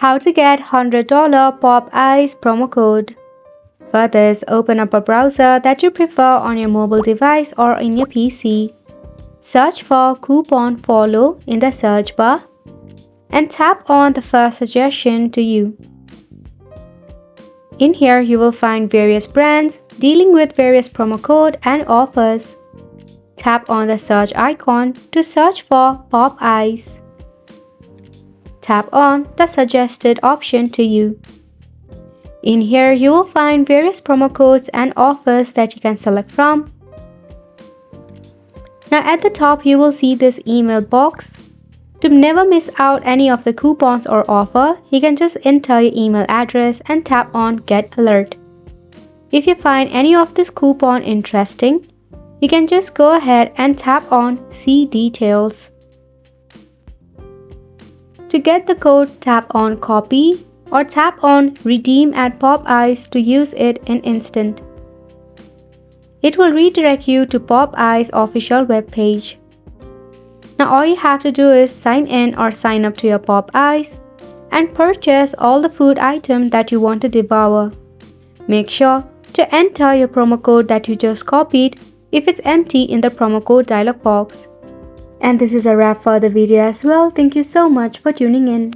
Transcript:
How to get $100 Popeyes promo code. For this, open up a browser that you prefer on your mobile device or in your PC. Search for coupon follow in the search bar and tap on the first suggestion to you. In here, you will find various brands dealing with various promo code and offers. Tap on the search icon to search for Popeyes. Tap on the suggested option to you. In here, you will find various promo codes and offers that you can select from. Now at the top, you will see this email box. To never miss out any of the coupons or offer, you can just enter your email address and tap on Get Alert. If you find any of this coupon interesting, you can just go ahead and tap on See Details. To get the code, tap on Copy or tap on Redeem at Popeyes to use it in instant. It will redirect you to Popeyes official webpage. Now all you have to do is sign in or sign up to your Popeyes and purchase all the food items that you want to devour. Make sure to enter your promo code that you just copied if it's empty in the promo code dialog box. And this is a wrap for the video as well. Thank you so much for tuning in.